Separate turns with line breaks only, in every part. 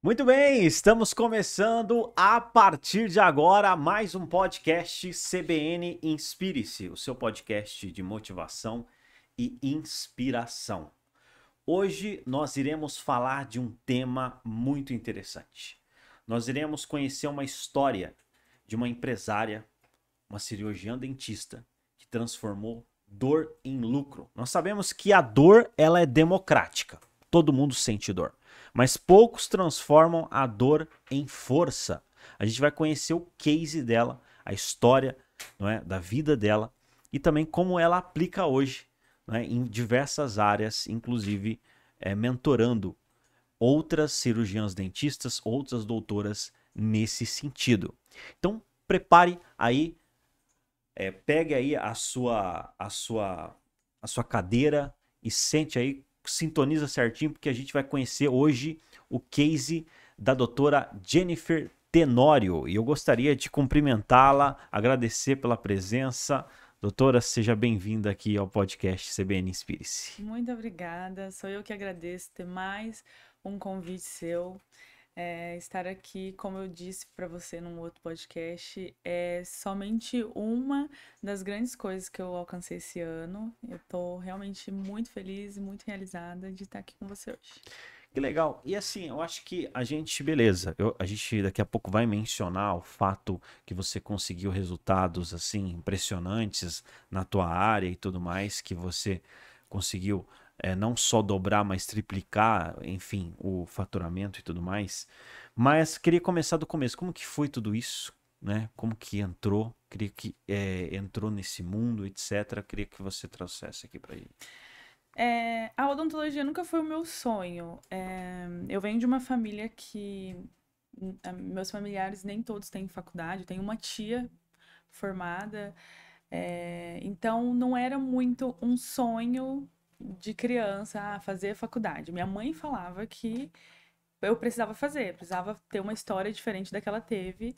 Muito bem, estamos começando a partir de agora mais um podcast CBN Inspire-se, o seu podcast de motivação e inspiração. Hoje nós iremos falar de um tema muito interessante. Nós iremos conhecer uma história de uma empresária, uma cirurgiã dentista, que transformou dor em lucro. Nós sabemos que a dor ela é democrática, todo mundo sente dor, mas poucos transformam a dor em força. A gente vai conhecer o case dela, a história, não é, da vida dela e também como ela aplica hoje, não é, em diversas áreas, inclusive mentorando outras cirurgiãs dentistas, outras doutoras nesse sentido. Então, prepare aí, pegue aí a sua cadeira e sente aí, sintoniza certinho, porque a gente vai conhecer hoje o case da doutora Jennifer Tenório. E eu gostaria de cumprimentá-la, agradecer pela presença. Doutora, seja bem-vinda aqui ao podcast CBN Inspire-se.
Muito obrigada. Sou eu que agradeço ter mais um convite seu. Estar aqui, como eu disse para você num outro podcast, é somente uma das grandes coisas que eu alcancei esse ano. Eu estou realmente muito feliz e muito realizada de estar aqui com você hoje.
Que legal. E assim, eu acho que a gente, beleza, a gente daqui a pouco vai mencionar o fato que você conseguiu resultados assim impressionantes na tua área e tudo mais, que você conseguiu não só dobrar, mas triplicar, enfim, o faturamento e tudo mais. Mas queria começar do começo. Como que foi tudo isso, né? Como que entrou? Queria que entrou nesse mundo, etc. Queria que você trouxesse aqui pra ele.
A odontologia nunca foi o meu sonho. Eu venho de uma família que meus familiares nem todos têm faculdade. Eu tenho uma tia formada. Então, não era muito um sonho de criança fazer faculdade. Minha mãe falava que eu precisava ter uma história diferente da que ela teve.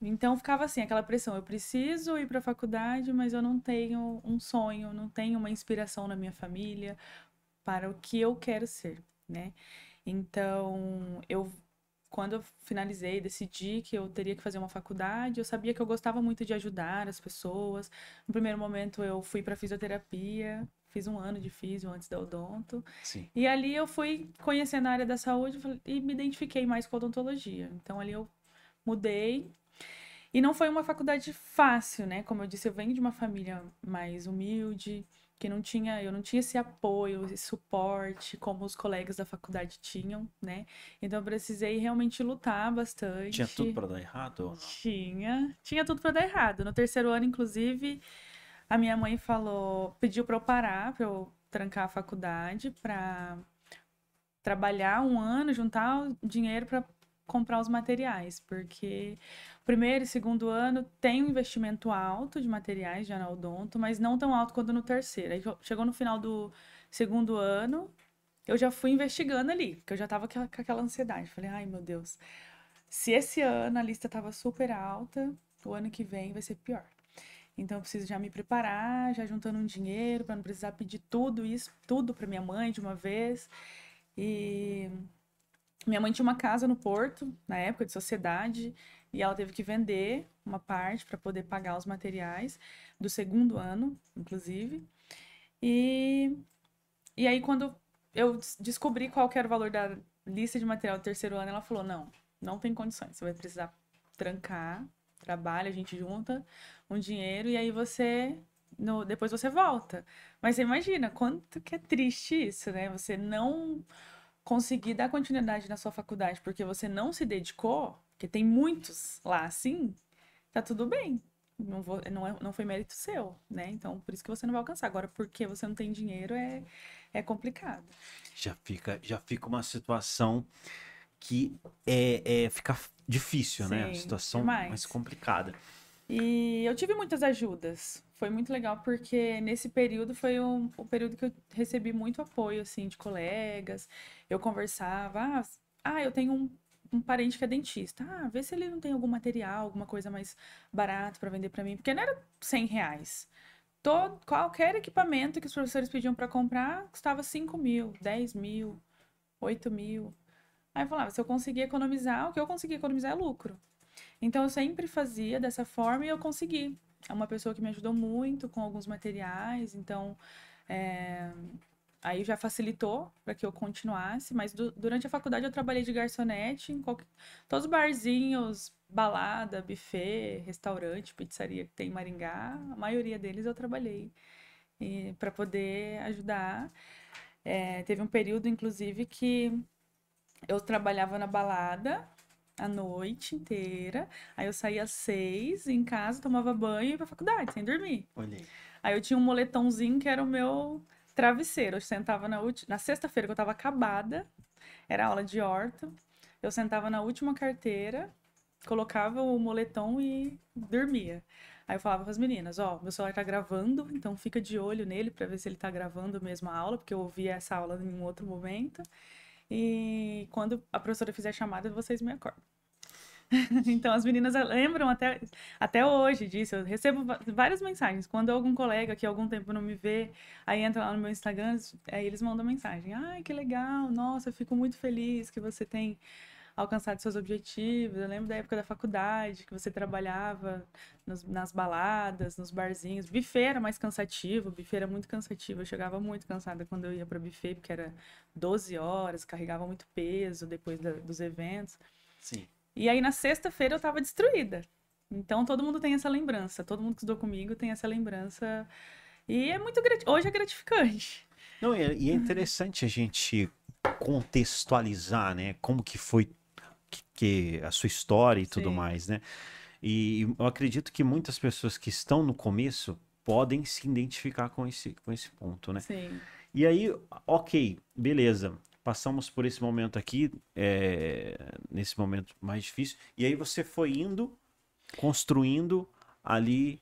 Então, ficava assim, aquela pressão: eu preciso ir para a faculdade, mas eu não tenho um sonho, não tenho uma inspiração na minha família para o que eu quero ser, né? Então, quando eu finalizei, decidi que eu teria que fazer uma faculdade, eu sabia que eu gostava muito de ajudar as pessoas. No primeiro momento, eu fui para fisioterapia, fiz um ano de fisio antes da odonto.
Sim.
E ali eu fui conhecendo a área da saúde e me identifiquei mais com a odontologia. Então, ali eu mudei. E não foi uma faculdade fácil, né? Como eu disse, eu venho de uma família mais humilde, que eu não tinha esse apoio, esse suporte como os colegas da faculdade tinham, né? Então eu precisei realmente lutar
Tinha tudo
bastante.
para dar errado ou não?
Tinha tudo para dar errado. No terceiro ano, inclusive, a minha mãe pediu para eu parar, para eu trancar a faculdade, para trabalhar um ano, juntar o dinheiro para comprar os materiais, porque o primeiro e segundo ano tem um investimento alto de materiais de odonto, mas não tão alto quanto no terceiro. Aí chegou no final do segundo ano, eu já fui investigando ali, porque eu já tava com aquela ansiedade. Falei, ai meu Deus, se esse ano a lista tava super alta, o ano que vem vai ser pior. Então eu preciso já me preparar, já juntando um dinheiro para não precisar pedir tudo isso, tudo para minha mãe de uma vez. E minha mãe tinha uma casa no Porto, na época de sociedade, e ela teve que vender uma parte para poder pagar os materiais do segundo ano, inclusive. E, e aí, quando eu descobri qual que era o valor da lista de material do terceiro ano, ela falou: não, não tem condições, você vai precisar trancar, trabalha, a gente junta um dinheiro e aí depois você volta. Mas você imagina quanto que é triste isso, né? Você não conseguir dar continuidade na sua faculdade porque você não se dedicou, porque tem muitos lá assim, tá tudo bem. Não foi mérito seu, né? Então, por isso que você não vai alcançar. Agora, porque você não tem dinheiro, é complicado.
Já fica uma situação que fica difícil, né? A
Sim,
situação mais
demais.
complicada.
E eu tive muitas ajudas. Foi muito legal porque nesse período foi o período que eu recebi muito apoio, assim, de colegas. Eu conversava, eu tenho um parente que é dentista. Vê se ele não tem algum material, alguma coisa mais barato para vender para mim. Porque não era R$ 100. Qualquer equipamento que os professores pediam para comprar custava 5 mil, 10 mil, 8 mil. Aí eu falava, se eu conseguir economizar, o que eu conseguir economizar é lucro. Então eu sempre fazia dessa forma e eu consegui. É uma pessoa que me ajudou muito com alguns materiais, então é, aí já facilitou para que eu continuasse. Mas durante a faculdade eu trabalhei de garçonete em todos os barzinhos, balada, buffet, restaurante, pizzaria que tem em Maringá. A maioria deles eu trabalhei para poder ajudar. Teve um período, inclusive, que eu trabalhava na balada a noite inteira. Aí eu saía às 6, em casa, tomava banho e ia pra faculdade, sem dormir.
Olha aí.
Aí eu tinha um moletomzinho que era o meu travesseiro. Eu sentava na sexta-feira que eu tava acabada, era aula de horta. Eu sentava na última carteira, colocava o moletom e dormia. Aí eu falava com as meninas, ó, meu celular tá gravando, então fica de olho nele pra ver se ele tá gravando mesmo a aula, porque eu ouvia essa aula em um outro momento. E quando a professora fizer a chamada, vocês me acordam. Então, as meninas lembram até hoje disso. Eu recebo várias mensagens. Quando algum colega que há algum tempo não me vê, aí entra lá no meu Instagram, aí eles mandam mensagem. Ai, que legal, nossa, eu fico muito feliz que você tem alcançado seus objetivos. Eu lembro da época da faculdade, que você trabalhava nas baladas, nos barzinhos. Buffet era mais cansativo, buffet era muito cansativo. Eu chegava muito cansada quando eu ia para buffet, porque era 12 horas, carregava muito peso depois dos eventos.
Sim.
E aí na sexta-feira eu tava destruída. Então todo mundo tem essa lembrança, todo mundo que estudou comigo tem essa lembrança. E é muito hoje é gratificante.
Não, e é interessante a gente contextualizar, né? Como que foi que a sua história e tudo
Sim,
mais, né? E eu acredito que muitas pessoas que estão no começo podem se identificar com esse ponto, né?
sim.
E aí, ok, beleza. Passamos por esse momento aqui, nesse momento mais difícil. E aí você foi indo, construindo ali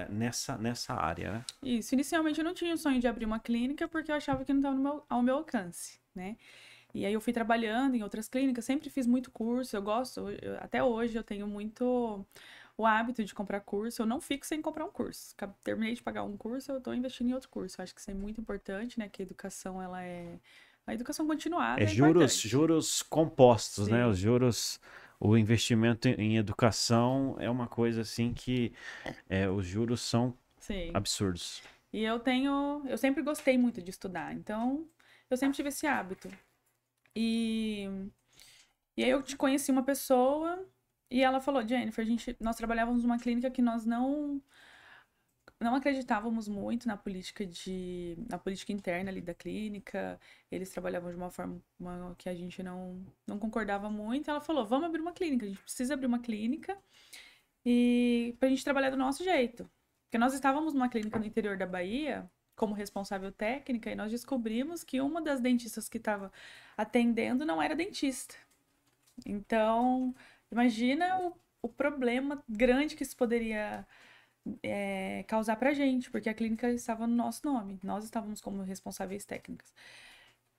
nessa área, né?
Isso. Inicialmente eu não tinha o sonho de abrir uma clínica porque eu achava que não estava ao meu alcance, né? E aí eu fui trabalhando em outras clínicas, sempre fiz muito curso, eu gosto, até hoje eu tenho muito o hábito de comprar curso, eu não fico sem comprar um curso. Terminei de pagar um curso, eu estou investindo em outro curso. Eu acho que isso é muito importante, né? Que a educação, a educação
É
continuada é
juros,
importante.
juros compostos, né? Os
Sim,
juros, o investimento em educação é uma coisa assim que os juros são
sim.
absurdos.
E eu sempre gostei muito de estudar, então eu sempre tive esse hábito. E, e aí eu te conheci uma pessoa e ela falou, Jennifer, nós trabalhávamos numa clínica que nós não acreditávamos muito na política interna ali da clínica. Eles trabalhavam de uma forma que a gente não concordava muito. Ela falou, vamos abrir uma clínica, a gente precisa abrir uma clínica e pra gente trabalhar do nosso jeito. Porque nós estávamos numa clínica no interior da Bahia, como responsável técnica, e nós descobrimos que uma das dentistas que estava atendendo não era dentista. Então, imagina o problema grande que isso poderia causar pra gente, porque a clínica estava no nosso nome, nós estávamos como responsáveis técnicas.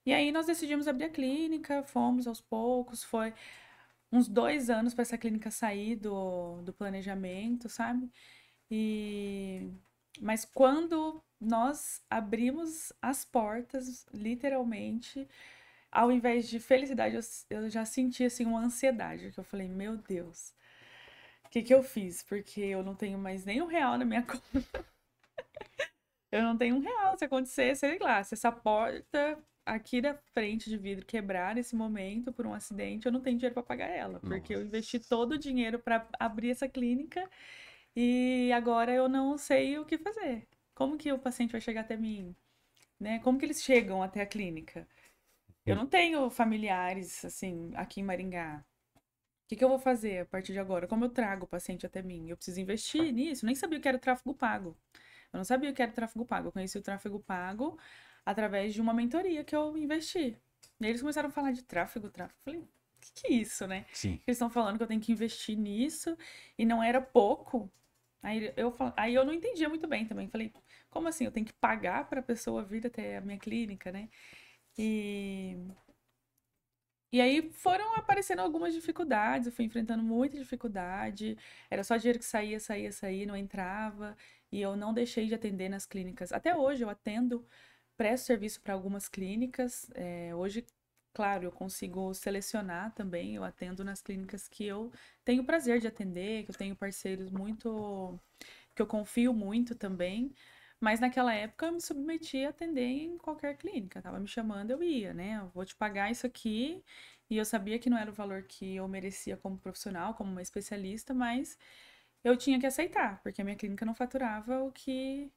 E aí nós decidimos abrir a clínica, fomos aos poucos, foi uns 2 anos para essa clínica sair do planejamento, sabe? E mas quando nós abrimos as portas, literalmente, ao invés de felicidade, eu já senti assim uma ansiedade, que eu falei, meu Deus, o que que eu fiz? Porque eu não tenho mais nem R$ 1 na minha conta. Eu não tenho R$ 1. Se acontecer, sei lá, se essa porta aqui da frente de vidro quebrar nesse momento por um acidente, eu não tenho dinheiro para pagar ela, porque eu investi
Nossa.
todo o dinheiro para abrir essa clínica e agora eu não sei o que fazer. Como que o paciente vai chegar até mim, né? Como que eles chegam até a clínica? Eu não tenho familiares assim aqui em Maringá. O que que eu vou fazer a partir de agora? Como eu trago o paciente até mim? Eu preciso investir nisso? Nem sabia o que era o tráfego pago. Eu não sabia o que era o tráfego pago. Eu conheci o tráfego pago através de uma mentoria que eu investi. E eles começaram a falar de tráfego, tráfego. Eu falei, o que é isso, né?
Sim.
Eles estão falando que eu tenho que investir nisso e não era pouco. Aí eu não entendia muito bem também. Falei, como assim? Eu tenho que pagar para a pessoa vir até a minha clínica, né? E e aí foram aparecendo algumas dificuldades, eu fui enfrentando muita dificuldade. Era só dinheiro que saía, saía, saía, não entrava. E eu não deixei de atender nas clínicas. Até hoje eu atendo, presto serviço para algumas clínicas. Hoje claro, eu consigo selecionar também, eu atendo nas clínicas que eu tenho prazer de atender, que eu tenho parceiros muito, que eu confio muito também. Mas naquela época eu me submetia a atender em qualquer clínica. Tava me chamando, eu ia, né? Eu vou te pagar isso aqui. E eu sabia que não era o valor que eu merecia como profissional, como uma especialista, mas eu tinha que aceitar, porque a minha clínica não faturava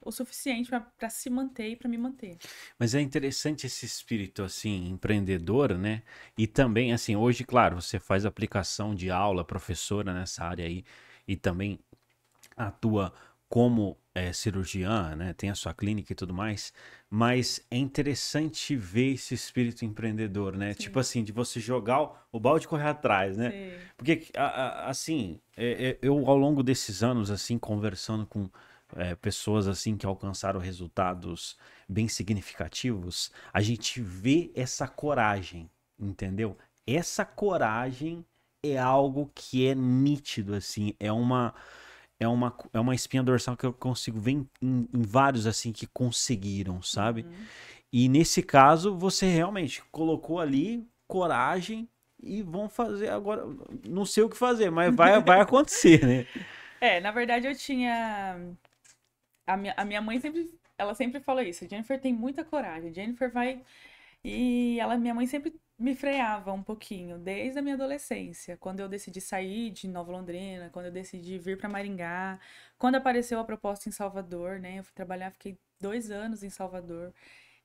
o suficiente para se manter e para me manter.
Mas é interessante esse espírito assim empreendedor, né? E também assim, hoje, claro, você faz aplicação de aula, professora nessa área aí e também atua como cirurgiã, né? Tem a sua clínica e tudo mais, mas é interessante ver esse espírito empreendedor, né? Tipo
Sim,
assim, de você jogar o balde e correr atrás, né?
sim.
Porque assim, eu ao longo desses anos assim conversando com pessoas assim que alcançaram resultados bem significativos, a gente vê essa coragem, entendeu? Essa coragem é algo que é nítido, assim, é uma espinha dorsal que eu consigo ver em vários assim que conseguiram, sabe?
Uhum.
E nesse caso, você realmente colocou ali coragem e vão fazer agora. Não sei o que fazer, mas vai acontecer, né?
Na verdade eu tinha. A minha mãe sempre. Ela sempre falou isso. Jennifer tem muita coragem. Jennifer vai. Minha mãe sempre me freava um pouquinho, desde a minha adolescência, quando eu decidi sair de Nova Londrina, quando eu decidi vir para Maringá, quando apareceu a proposta em Salvador, né? Eu fui trabalhar, fiquei 2 anos em Salvador.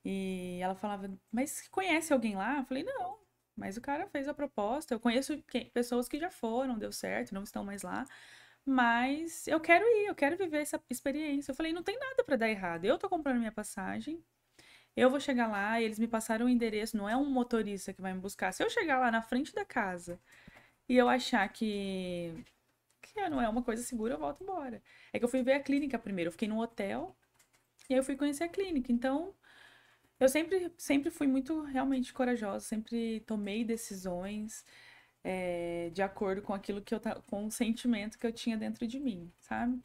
E ela falava, mas conhece alguém lá? Eu falei, não. Mas o cara fez a proposta. Eu conheço pessoas que já foram, deu certo, não estão mais lá. Mas eu quero ir, eu quero viver essa experiência. Eu falei, não tem nada para dar errado. Eu tô comprando minha passagem, eu vou chegar lá, eles me passaram o endereço, não é um motorista que vai me buscar. Se eu chegar lá na frente da casa e eu achar que não é uma coisa segura, eu volto embora. É que eu fui ver a clínica primeiro, eu fiquei num hotel e aí eu fui conhecer a clínica. Então, eu sempre fui muito realmente corajosa, sempre tomei decisões de acordo com aquilo com o sentimento que eu tinha dentro de mim, sabe?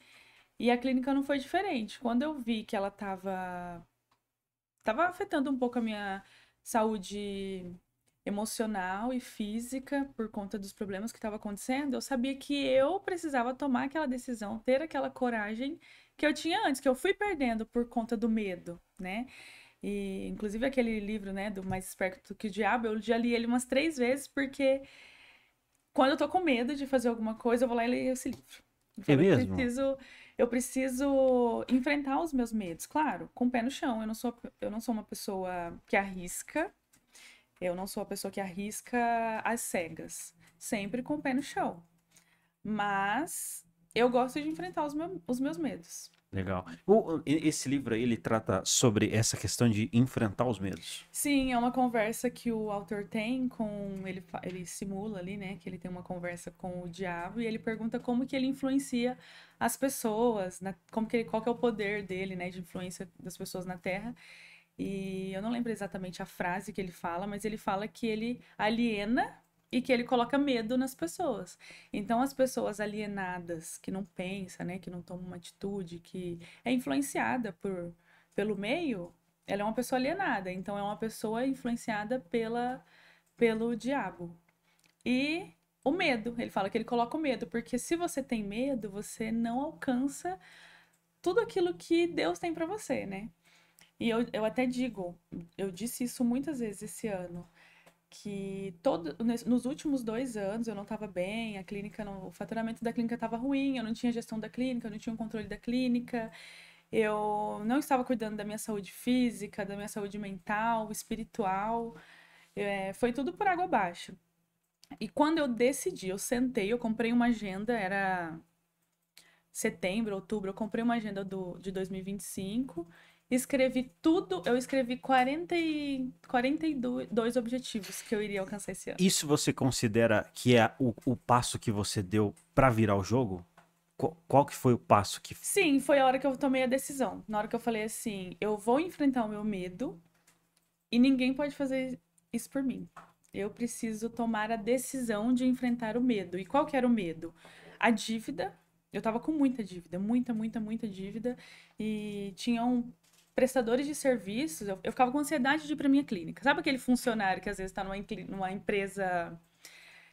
E a clínica não foi diferente. Quando eu vi que ela tava afetando um pouco a minha saúde emocional e física por conta dos problemas que estavam acontecendo, eu sabia que eu precisava tomar aquela decisão, ter aquela coragem que eu tinha antes, que eu fui perdendo por conta do medo, né? E inclusive aquele livro, né, do Mais Esperto que o Diabo, eu já li ele umas 3 vezes porque quando eu tô com medo de fazer alguma coisa, eu vou lá e leio esse livro. Eu
É
falo,
mesmo?
eu preciso enfrentar os meus medos, claro, com o pé no chão. Eu não sou uma pessoa que arrisca, eu não sou a pessoa que arrisca às cegas, sempre com o pé no chão. Mas eu gosto de enfrentar os meus medos.
Legal. Esse livro aí, ele trata sobre essa questão de enfrentar os medos.
Sim, é uma conversa que o autor tem com. Ele simula ali, né? Que ele tem uma conversa com o diabo e ele pergunta como que ele influencia as pessoas, qual que é o poder dele, né? De influência das pessoas na Terra. E eu não lembro exatamente a frase que ele fala, mas ele fala que ele aliena e que ele coloca medo nas pessoas. Então, as pessoas alienadas, que não pensam, né? Que não tomam uma atitude, que é influenciada pelo meio, ela é uma pessoa alienada. Então, é uma pessoa influenciada pelo diabo. E o medo, ele fala que ele coloca o medo, porque se você tem medo, você não alcança tudo aquilo que Deus tem para você, né? E eu até digo, eu disse isso muitas vezes esse ano, que nos últimos 2 anos eu não estava bem, o faturamento da clínica estava ruim, eu não tinha gestão da clínica, eu não tinha um controle da clínica, eu não estava cuidando da minha saúde física, da minha saúde mental, espiritual, foi tudo por água abaixo. E quando eu decidi, eu sentei, eu comprei uma agenda, era setembro, outubro, eu comprei uma agenda de 2025, escrevi tudo, eu escrevi 42 objetivos que eu iria alcançar esse ano.
Isso você considera que é o passo que você deu pra virar o jogo? Qual que foi o passo que...
Sim, foi a hora que eu tomei a decisão. Na hora que eu falei assim, eu vou enfrentar o meu medo e ninguém pode fazer isso por mim. Eu preciso tomar a decisão de enfrentar o medo. E qual que era o medo? A dívida. Eu tava com muita dívida, muita, muita, muita dívida. E tinham prestadores de serviços, eu ficava com ansiedade de ir para minha clínica. Sabe aquele funcionário que às vezes está numa empresa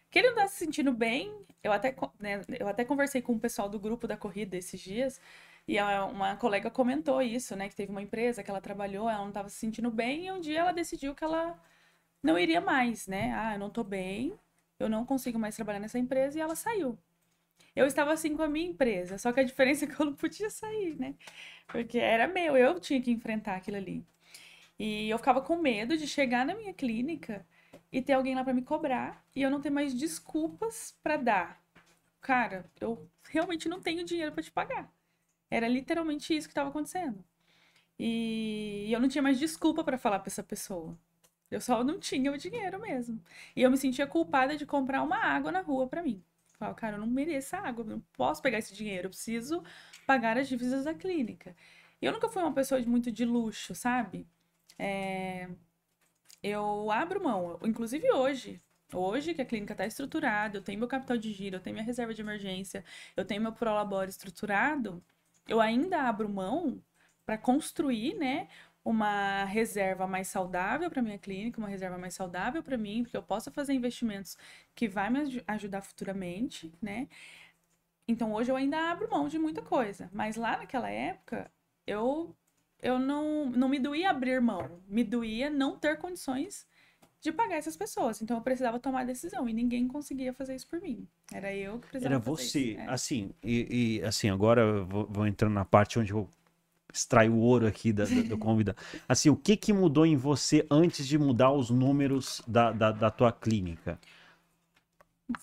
que ele não está se sentindo bem? Eu até conversei com o pessoal do grupo da corrida esses dias, e uma colega comentou isso, né? Que teve uma empresa que ela trabalhou, ela não estava se sentindo bem, e um dia ela decidiu que ela não iria mais, né? Ah, eu não tô bem, eu não consigo mais trabalhar nessa empresa, e ela saiu. Eu estava assim com a minha empresa, só que a diferença é que eu não podia sair, né? Porque era meu, eu tinha que enfrentar aquilo ali. E eu ficava com medo de chegar na minha clínica e ter alguém lá para me cobrar e eu não ter mais desculpas para dar. Cara, eu realmente não tenho dinheiro para te pagar. Era literalmente isso que estava acontecendo. E eu não tinha mais desculpa para falar para essa pessoa. Eu só não tinha o dinheiro mesmo. E eu me sentia culpada de comprar uma água na rua para mim. Eu falava, cara, eu não mereço a água, eu não posso pegar esse dinheiro, eu preciso pagar as dívidas da clínica. E eu nunca fui uma pessoa muito de luxo, sabe? Eu abro mão, inclusive hoje que a clínica está estruturada, eu tenho meu capital de giro, eu tenho minha reserva de emergência, eu tenho meu prolabore estruturado, eu ainda abro mão para construir, né, uma reserva mais saudável para minha clínica, uma reserva mais saudável para mim, porque eu possa fazer investimentos que vai me ajudar futuramente, né? Então hoje eu ainda abro mão de muita coisa, mas lá naquela época eu eu não me doía abrir mão, me doía não ter condições de pagar essas pessoas. Então eu precisava tomar a decisão e ninguém conseguia fazer isso por mim. Era eu que
Era
precisava fazer isso.
você, assim, assim, agora eu vou entrando na parte onde eu extraio o ouro aqui do convidado. Assim, o que que mudou em você antes de mudar os números da tua clínica?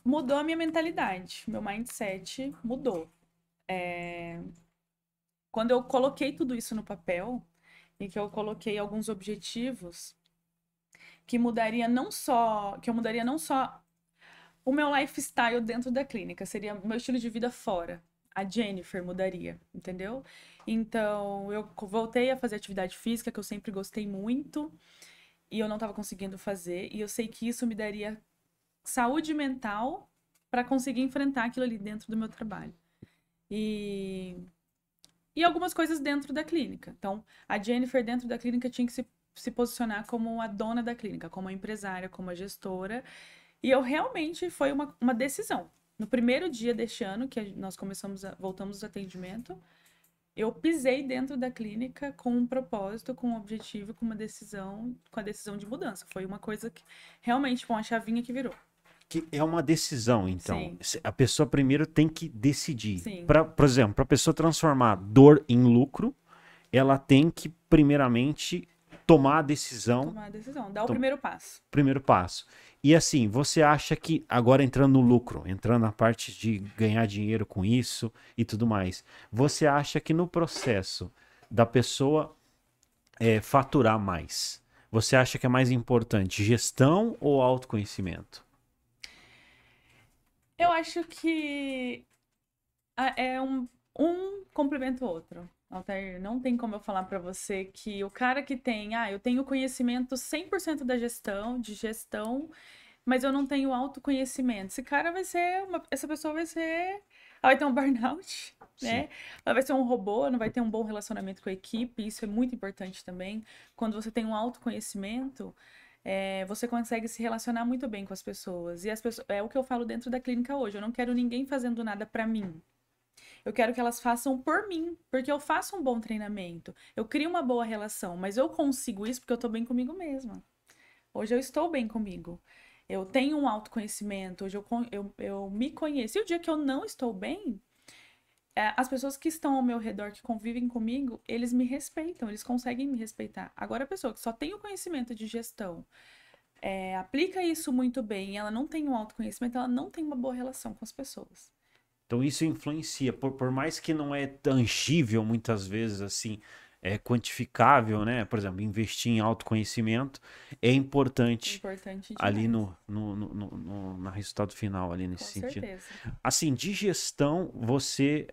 Mudou a minha mentalidade, meu mindset mudou. Quando eu coloquei tudo isso no papel e que eu coloquei alguns objetivos que eu mudaria não só o meu lifestyle dentro da clínica, seria o meu estilo de vida fora. A Jennifer mudaria, entendeu? Então, eu voltei a fazer atividade física, que eu sempre gostei muito, e eu não estava conseguindo fazer, e eu sei que isso me daria saúde mental para conseguir enfrentar aquilo ali dentro do meu trabalho. E algumas coisas dentro da clínica. Então, a Jennifer dentro da clínica tinha que se posicionar como a dona da clínica, como a empresária, como a gestora. E eu realmente foi uma decisão. No primeiro dia deste ano, que nós voltamos ao atendimento, eu pisei dentro da clínica com um propósito, com um objetivo, com a decisão de mudança. Foi uma coisa que realmente foi uma chavinha que virou.
Que é uma decisão, então.
Sim.
A pessoa primeiro tem que decidir.
Sim.
Por exemplo, para a pessoa transformar dor em lucro, ela tem que, primeiramente, tomar a decisão.
Tomar a decisão, dar o primeiro passo.
Primeiro passo. E assim, você acha que, agora entrando no lucro, entrando na parte de ganhar dinheiro com isso e tudo mais, você acha que no processo da pessoa faturar mais, você acha que é mais importante gestão ou autoconhecimento?
Eu acho que é um complementa o outro. Altair, não tem como eu falar para você que o cara que tem, eu tenho conhecimento 100% de gestão, mas eu não tenho autoconhecimento. Essa pessoa vai ser, ela vai ter um burnout, né? Ela vai ser um robô, não vai ter um bom relacionamento com a equipe, isso é muito importante também. Quando você tem um autoconhecimento, você consegue se relacionar muito bem com as pessoas. E as pessoas, é o que eu falo dentro da clínica hoje, eu não quero ninguém fazendo nada para mim. Eu quero que elas façam por mim, porque eu faço um bom treinamento. Eu crio uma boa relação, mas eu consigo isso porque eu tô bem comigo mesma. Hoje eu estou bem comigo. Eu tenho um autoconhecimento, hoje eu me conheço. E o dia que eu não estou bem, as pessoas que estão ao meu redor, que convivem comigo, eles me respeitam, eles conseguem me respeitar. Agora, a pessoa que só tem o conhecimento de gestão, aplica isso muito bem, ela não tem um autoconhecimento, ela não tem uma boa relação com as pessoas.
Então isso influencia, por mais que não é tangível muitas vezes assim, é quantificável, né? Por exemplo, investir em autoconhecimento é importante ali no resultado final, ali nesse sentido.
Certeza.
Assim, de gestão, você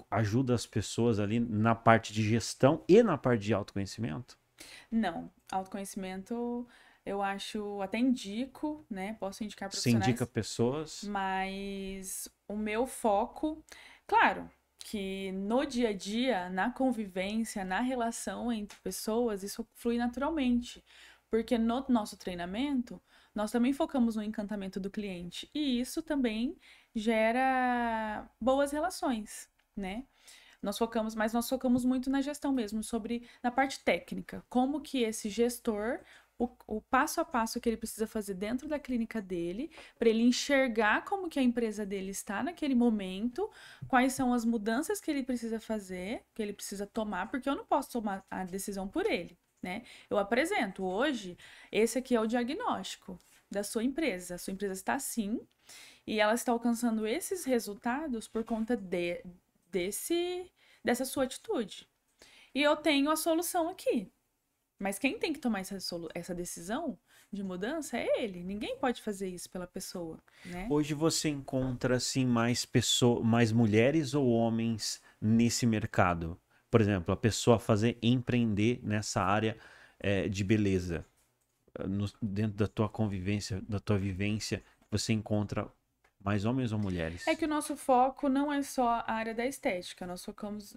ajuda as pessoas ali na parte de gestão e na parte de autoconhecimento?
Não, autoconhecimento eu acho, até indico, né? Posso indicar
Você
profissionais.
indica pessoas?
Mas o meu foco, claro, que no dia a dia, na convivência, na relação entre pessoas, isso flui naturalmente. Porque no nosso treinamento, nós também focamos no encantamento do cliente. E isso também gera boas relações, né? Mas nós focamos muito na gestão mesmo, na parte técnica. Como que esse gestor, o passo a passo que ele precisa fazer dentro da clínica dele, para ele enxergar como que a empresa dele está naquele momento, quais são as mudanças que ele precisa fazer, que ele precisa tomar, porque eu não posso tomar a decisão por ele, né? Eu apresento hoje, esse aqui é o diagnóstico da sua empresa. A sua empresa está assim, e ela está alcançando esses resultados por conta dessa sua atitude. E eu tenho a solução aqui. Mas quem tem que tomar essa decisão de mudança é ele. Ninguém pode fazer isso pela pessoa, né?
Hoje você encontra assim mais mulheres ou homens nesse mercado? Por exemplo, a pessoa empreender nessa área de beleza. Dentro da tua convivência, da tua vivência, você encontra mais homens ou mulheres?
É que o nosso foco não é só a área da estética.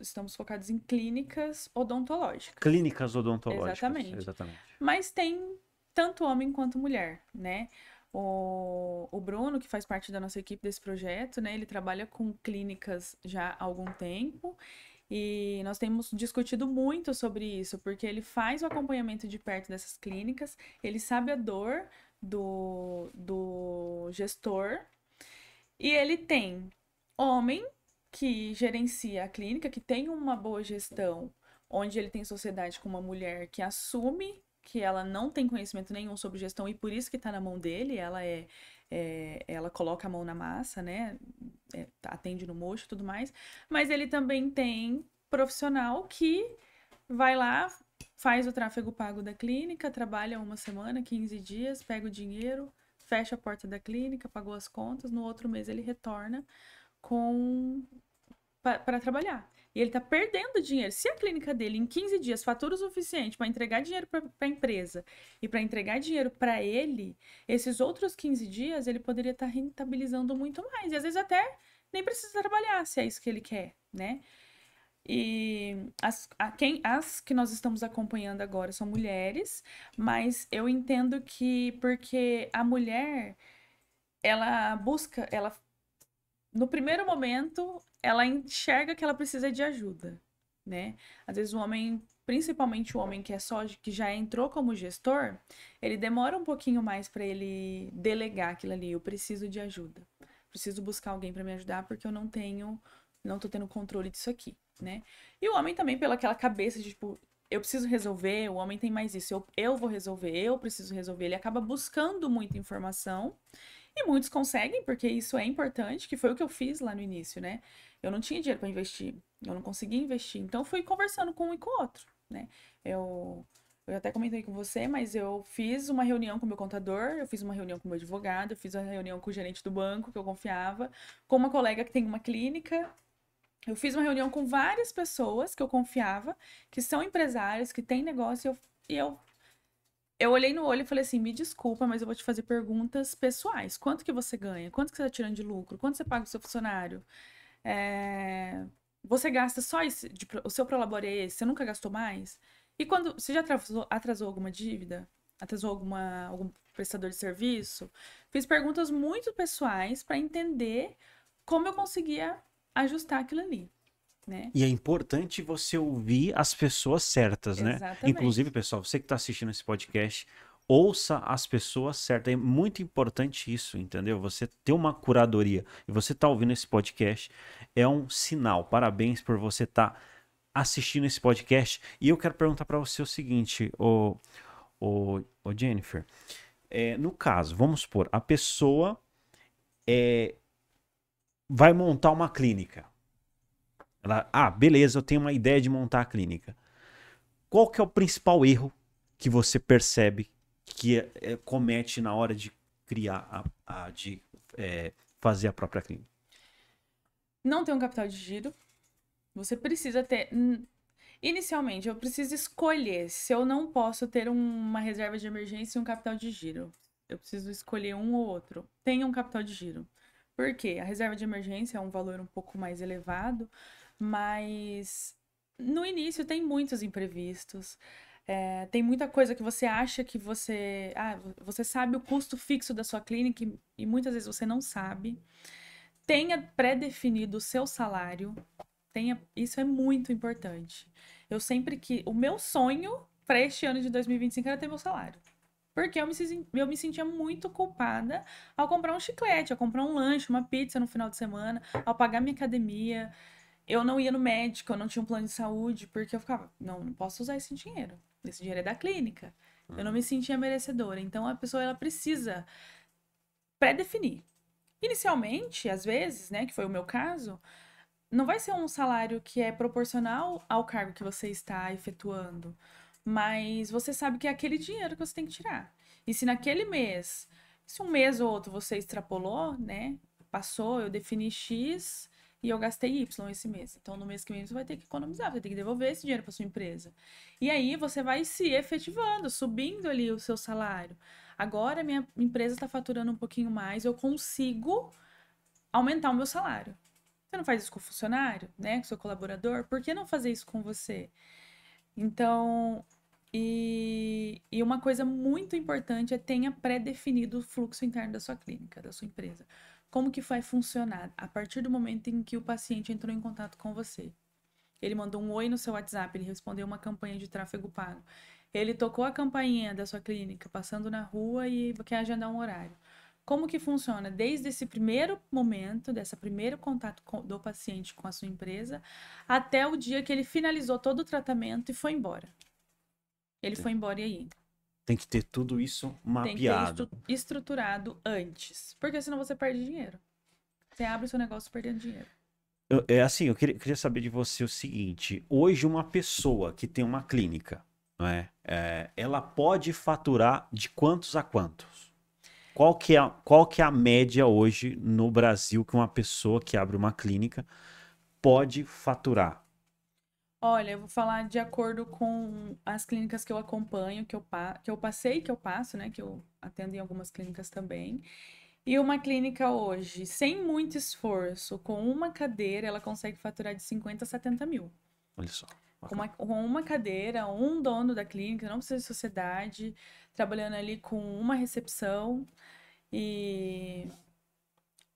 Estamos focados em clínicas odontológicas.
Clínicas odontológicas.
Exatamente. Mas tem tanto homem quanto mulher, né? O Bruno, que faz parte da nossa equipe desse projeto, né? Ele trabalha com clínicas já há algum tempo. E nós temos discutido muito sobre isso, porque ele faz o acompanhamento de perto dessas clínicas, ele sabe a dor do gestor, e ele tem homem que gerencia a clínica, que tem uma boa gestão, onde ele tem sociedade com uma mulher que assume que ela não tem conhecimento nenhum sobre gestão e por isso que está na mão dele, ela coloca a mão na massa, né? Atende no mocho e tudo mais. Mas ele também tem profissional que vai lá, faz o tráfego pago da clínica, trabalha uma semana, 15 dias, pega o dinheiro, fecha a porta da clínica, pagou as contas, no outro mês ele retorna para trabalhar. E ele tá perdendo dinheiro. Se a clínica dele, em 15 dias, fatura o suficiente para entregar dinheiro para a empresa e para entregar dinheiro para ele, esses outros 15 dias ele poderia estar rentabilizando muito mais. E às vezes até nem precisa trabalhar, se é isso que ele quer, né? E as que nós estamos acompanhando agora são mulheres, mas eu entendo que porque a mulher, no primeiro momento, ela enxerga que ela precisa de ajuda, né? Às vezes o homem, principalmente o homem que já entrou como gestor, ele demora um pouquinho mais para ele delegar aquilo ali. Eu preciso de ajuda. Preciso buscar alguém para me ajudar porque eu não tô tendo controle disso aqui, né? E o homem também pela aquela cabeça de tipo, eu preciso resolver, o homem tem mais isso, eu vou resolver, eu preciso resolver. Ele acaba buscando muita informação. E muitos conseguem, porque isso é importante, que foi o que eu fiz lá no início, né? Eu não tinha dinheiro para investir, eu não conseguia investir. Então, eu fui conversando com um e com o outro, né? Eu até comentei com você, mas eu fiz uma reunião com o meu contador, eu fiz uma reunião com o meu advogado, eu fiz uma reunião com o gerente do banco, que eu confiava, com uma colega que tem uma clínica. Eu fiz uma reunião com várias pessoas que eu confiava, que são empresários, que têm negócio, eu olhei no olho e falei assim, me desculpa, mas eu vou te fazer perguntas pessoais. Quanto que você ganha? Quanto que você está tirando de lucro? Quanto você paga o seu funcionário? Você gasta só isso? O seu prolabore é esse? Você nunca gastou mais? E quando você já atrasou alguma dívida? Atrasou algum prestador de serviço? Fiz perguntas muito pessoais para entender como eu conseguia ajustar aquilo ali. Né?
E é importante você ouvir as pessoas certas, né?
Exatamente.
Inclusive, pessoal, você que está assistindo esse podcast, ouça as pessoas certas. É muito importante isso, entendeu? Você ter uma curadoria e você tá ouvindo esse podcast é um sinal. Parabéns por você estar assistindo esse podcast. E eu quero perguntar para você o seguinte, ô Jennifer. No caso, vamos supor, a pessoa vai montar uma clínica. Beleza, eu tenho uma ideia de montar a clínica. Qual que é o principal erro que você percebe que comete na hora de criar, fazer a própria clínica?
Não ter um capital de giro. Você precisa ter... Inicialmente, eu preciso escolher se eu não posso ter uma reserva de emergência e um capital de giro. Eu preciso escolher um ou outro. Tenha um capital de giro. Por quê? A reserva de emergência é um valor um pouco mais elevado, Mas no início tem muitos imprevistos. Tem muita coisa que você acha que você. Você sabe o custo fixo da sua clínica e muitas vezes você não sabe. Tenha pré-definido o seu salário. Isso é muito importante. O meu sonho para este ano de 2025 era ter meu salário. Porque eu me sentia muito culpada ao comprar um chiclete, ao comprar um lanche, uma pizza no final de semana, ao pagar minha academia. Eu não ia no médico, eu não tinha um plano de saúde, porque eu ficava, não posso usar esse dinheiro. Esse dinheiro é da clínica. Eu não me sentia merecedora. Então a pessoa ela precisa pré-definir. Inicialmente, às vezes, né, que foi o meu caso, não vai ser um salário que é proporcional ao cargo que você está efetuando, mas você sabe que é aquele dinheiro que você tem que tirar. E se naquele mês, se um mês ou outro você extrapolou, né, passou, eu defini X e eu gastei Y esse mês. Então, no mês que vem você vai ter que economizar, vai ter que devolver esse dinheiro para sua empresa. E aí você vai se efetivando, subindo ali o seu salário. Agora minha empresa está faturando um pouquinho mais, eu consigo aumentar o meu salário. Você não faz isso com o funcionário, né? Com o seu colaborador? Por que não fazer isso com você? Então, e uma coisa muito importante é tenha pré-definido o fluxo interno da sua clínica, da sua empresa. Como que vai funcionar a partir do momento em que o paciente entrou em contato com você? Ele mandou um oi no seu WhatsApp, ele respondeu uma campanha de tráfego pago. Ele tocou a campainha da sua clínica, passando na rua e quer agendar um horário. Como que funciona? Desde esse primeiro momento, desse primeiro contato do paciente com a sua empresa, até o dia que ele finalizou todo o tratamento e foi embora. Ele foi embora e aí?
Tem que ter tudo isso mapeado.
Tem que ter estruturado antes. Porque senão você perde dinheiro. Você abre o seu negócio perdendo dinheiro.
Eu queria saber de você o seguinte: hoje, uma pessoa que tem uma clínica, não é? Ela pode faturar de quantos a quantos? Qual que é a média hoje no Brasil que uma pessoa que abre uma clínica pode faturar?
Olha, eu vou falar de acordo com as clínicas que eu acompanho, que eu passei, que eu passo, né? Que eu atendo em algumas clínicas também. E uma clínica hoje, sem muito esforço, com uma cadeira, ela consegue faturar de 50 a 70 mil.
Olha só.
Com uma cadeira, um dono da clínica, não precisa de sociedade, trabalhando ali com uma recepção. E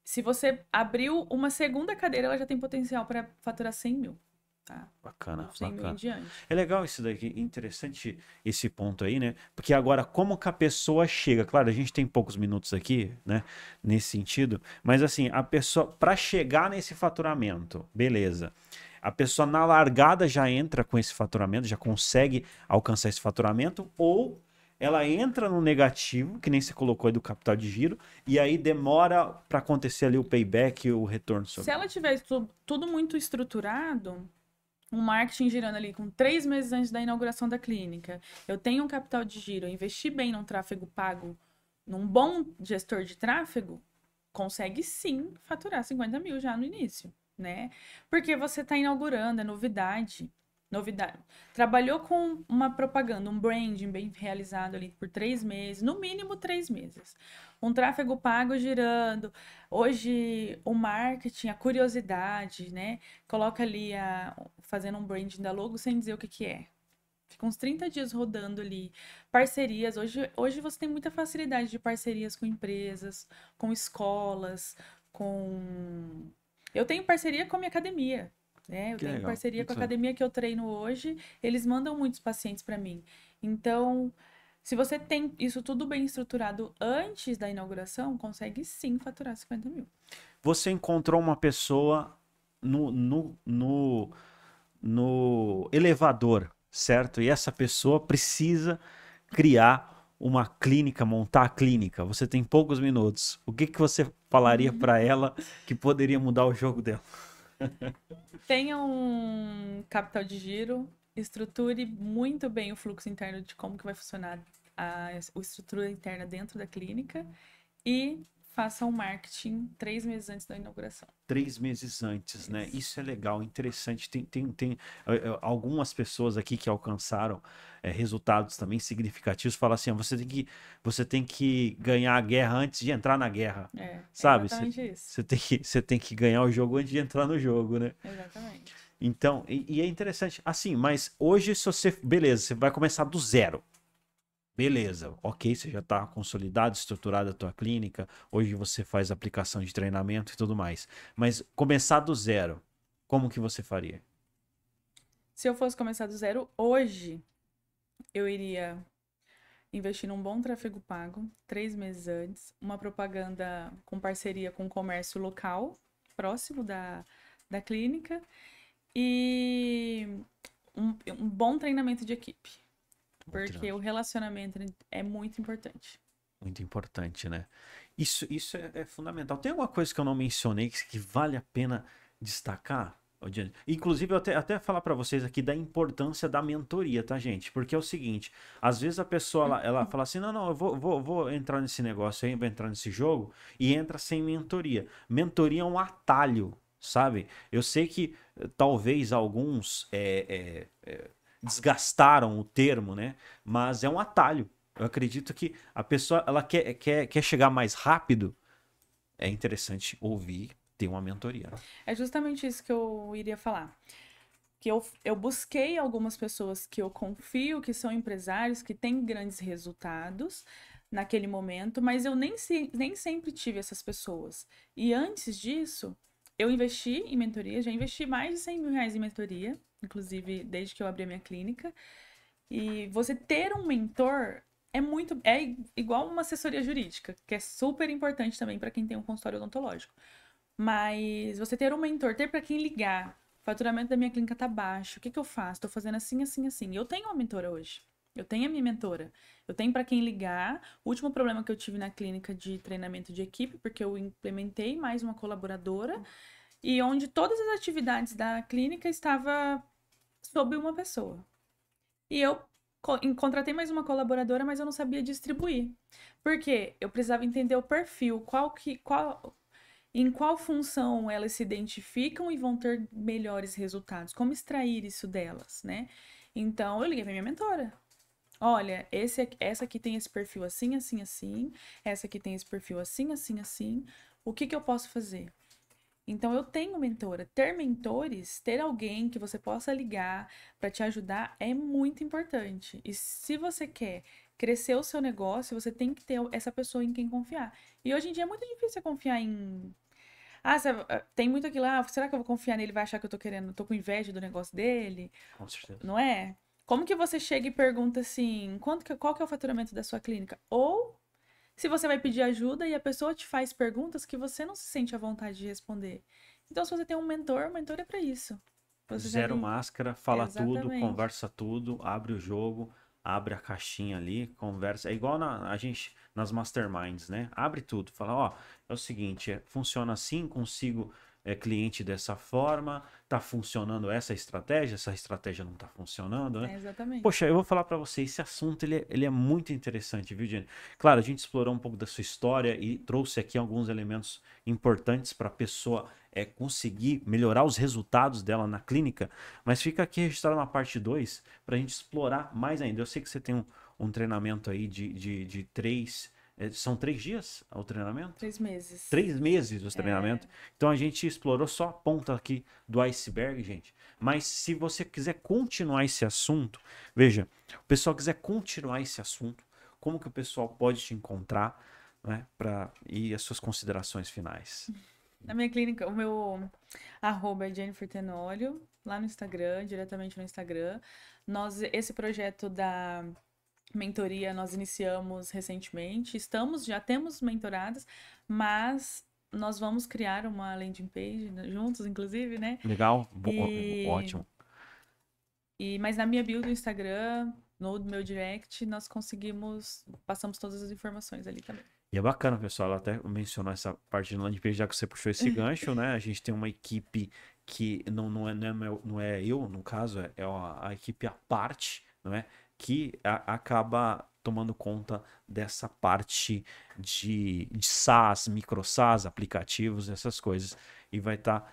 se você abriu uma segunda cadeira, ela já tem potencial para faturar 100 mil. Tá?
Bacana,
100 mil em
bacana.
diante.
É legal isso daqui, interessante esse ponto aí, né? Porque agora, como que a pessoa chega? Claro, a gente tem poucos minutos aqui, né? Nesse sentido, mas assim, a pessoa, para chegar nesse faturamento, beleza. A pessoa na largada já entra com esse faturamento, já consegue alcançar esse faturamento, ou ela entra no negativo, que nem você colocou aí do capital de giro, e aí demora para acontecer ali o payback, o retorno sobre.
Se ela tiver tudo muito estruturado, um marketing girando ali com 3 meses antes da inauguração da clínica, eu tenho um capital de giro, eu investi bem num tráfego pago, num bom gestor de tráfego, consegue sim faturar 50 mil já no início, né? Porque você está inaugurando, é novidade. Novidade. Trabalhou com uma propaganda, um branding bem realizado ali por 3 meses, no mínimo 3 meses. Um tráfego pago girando. Hoje, o marketing, a curiosidade, né? Coloca ali fazendo um branding da logo sem dizer o que é. Fica uns 30 dias rodando ali. Parcerias. Hoje você tem muita facilidade de parcerias com empresas, com escolas, com. Eu tenho parceria com a minha academia. Né? Eu tenho parceria com a academia que eu treino hoje, eles mandam muitos pacientes para mim. Então, se você tem isso tudo bem estruturado antes da inauguração, consegue sim faturar 50 mil.
Você encontrou uma pessoa no elevador, certo? E essa pessoa precisa criar uma clínica, montar a clínica. Você tem poucos minutos. O que você falaria para ela que poderia mudar o jogo dela?
Tenha um capital de giro, estruture muito bem o fluxo interno de como que vai funcionar a estrutura interna dentro da clínica e faça um marketing 3 meses antes da inauguração.
3 meses antes, né? Isso é legal, interessante. Tem algumas pessoas aqui que alcançaram resultados também significativos. Falam assim, você tem que ganhar a guerra antes de entrar na guerra. Sabe?
Exatamente isso.
Você tem que ganhar o jogo antes de entrar no jogo, né?
Exatamente.
Então, e é interessante, assim, mas hoje se você, beleza, você vai começar do zero. Beleza, ok, você já está consolidado, estruturada a tua clínica, hoje você faz aplicação de treinamento e tudo mais. Mas começar do zero, como que você faria?
Se eu fosse começar do zero hoje, eu iria investir num bom tráfego pago, 3 meses antes, uma propaganda com parceria com o comércio local, próximo da clínica, e um bom treinamento de equipe. Porque o relacionamento é muito importante.
Muito importante, né? Isso é fundamental. Tem alguma coisa que eu não mencionei que vale a pena destacar? Inclusive, eu até falar para vocês aqui da importância da mentoria, tá, gente? Porque é o seguinte, às vezes a pessoa ela fala assim, não, eu vou entrar nesse negócio aí, vou entrar nesse jogo, e entra sem mentoria. Mentoria é um atalho, sabe? Eu sei que talvez alguns desgastaram o termo, né? Mas é um atalho. Eu acredito que a pessoa ela quer chegar mais rápido. É interessante ouvir, ter uma mentoria.
É justamente isso que eu iria falar. Que eu busquei algumas pessoas que eu confio, que são empresários, que têm grandes resultados naquele momento, mas eu nem sempre tive essas pessoas. E antes disso, eu investi em mentoria, já investi mais de 100 mil reais em mentoria, inclusive desde que eu abri a minha clínica. E você ter um mentor é igual uma assessoria jurídica, que é super importante também para quem tem um consultório odontológico. Mas você ter um mentor, ter para quem ligar, o faturamento da minha clínica tá baixo, o que que eu faço? Tô fazendo assim, assim, assim. Eu tenho uma mentora hoje. Eu tenho a minha mentora. Eu tenho para quem ligar. O último problema que eu tive na clínica de treinamento de equipe, porque eu implementei mais uma colaboradora e onde todas as atividades da clínica estava sob uma pessoa. E eu contratei mais uma colaboradora, mas eu não sabia distribuir. Por quê? Eu precisava entender o perfil, em qual função elas se identificam e vão ter melhores resultados, como extrair isso delas, né? Então, eu liguei pra minha mentora. Olha, essa aqui tem esse perfil assim, assim, assim. Essa aqui tem esse perfil assim, assim, assim. O que que eu posso fazer? Então, eu tenho mentora. Ter mentores, ter alguém que você possa ligar para te ajudar é muito importante. E se você quer crescer o seu negócio, você tem que ter essa pessoa em quem confiar. E hoje em dia é muito difícil confiar em. Tem muito aquilo lá, será que eu vou confiar nele? Vai achar que eu tô com inveja do negócio dele?
Com certeza.
Não é? Como que você chega e pergunta assim, qual que é o faturamento da sua clínica? Ou se você vai pedir ajuda e a pessoa te faz perguntas que você não se sente à vontade de responder. Então, se você tem um mentor, o mentor é para isso. Você
Zero
sabe...
máscara, fala tudo,
Exatamente.
conversa tudo, abre o jogo, abre a caixinha ali, conversa. É igual a gente nas masterminds, né? Abre tudo, fala, ó, é o seguinte, funciona assim, consigo cliente dessa forma, tá funcionando essa estratégia não tá funcionando, né?
É, exatamente.
Poxa, eu vou falar para você, esse assunto ele é muito interessante, viu, Jenny? Claro, a gente explorou um pouco da sua história e trouxe aqui alguns elementos importantes para a pessoa conseguir melhorar os resultados dela na clínica, mas fica aqui registrado na parte 2 para a gente explorar mais ainda. Eu sei que você tem um treinamento aí de são 3 dias o treinamento?
3 meses.
3 meses o
É,
treinamento. Então a gente explorou só a ponta aqui do iceberg, gente. Mas se você quiser continuar esse assunto, veja, o pessoal quiser continuar esse assunto, como que o pessoal pode te encontrar, né, e as suas considerações finais?
na minha clínica, o meu arroba é Jennifer Tenório, lá no Instagram, diretamente no Instagram. Esse projeto da mentoria nós iniciamos recentemente. Já temos mentoradas, mas nós vamos criar uma landing page juntos, inclusive, né?
Legal?
E,
Ótimo.
mas na minha bio do Instagram, no meu direct, passamos todas as informações ali também.
E é bacana, pessoal. Ela até mencionou essa parte de landing page, já que você puxou esse gancho, né? A gente tem uma equipe que não é eu, no caso, é a equipe à parte, não é? Que acaba tomando conta dessa parte de SaaS, micro SaaS, aplicativos, essas coisas. E vai estar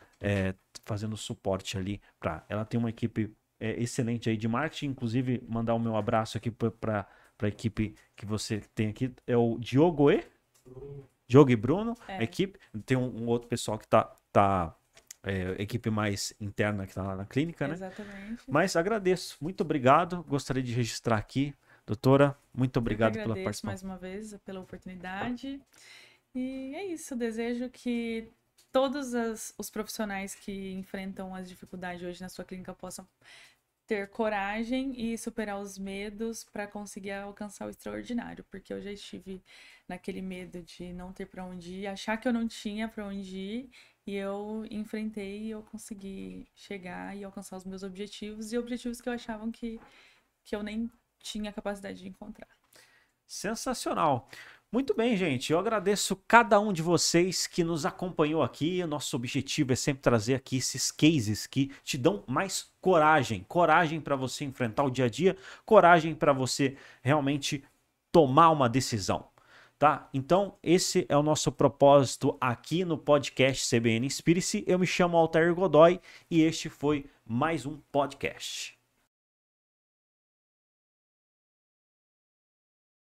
fazendo suporte ali para. Ela tem uma equipe excelente aí de marketing, inclusive mandar o meu abraço aqui para a equipe que você tem aqui. É o Diogo e Bruno, a
É.
equipe. Tem um outro pessoal que tá equipe mais interna que está lá na clínica, né?
Exatamente.
Mas agradeço, muito obrigado. Gostaria de registrar aqui, doutora, muito obrigado pela
agradeço
participação.
mais uma vez pela oportunidade. E é isso, desejo que todos os profissionais que enfrentam as dificuldades hoje na sua clínica possam ter coragem e superar os medos para conseguir alcançar o extraordinário, porque eu já estive naquele medo de não ter para onde ir, achar que eu não tinha para onde ir, e eu enfrentei e eu consegui chegar e alcançar os meus objetivos e objetivos que eu achava que eu nem tinha capacidade de encontrar.
Sensacional. Muito bem, gente. Eu agradeço cada um de vocês que nos acompanhou aqui. O nosso objetivo é sempre trazer aqui esses cases que te dão mais coragem. Coragem para você enfrentar o dia a dia, coragem para você realmente tomar uma decisão. Tá? Então, esse é o nosso propósito aqui no podcast CBN Inspire-se. Eu me chamo Altair Godoy e este foi mais um podcast.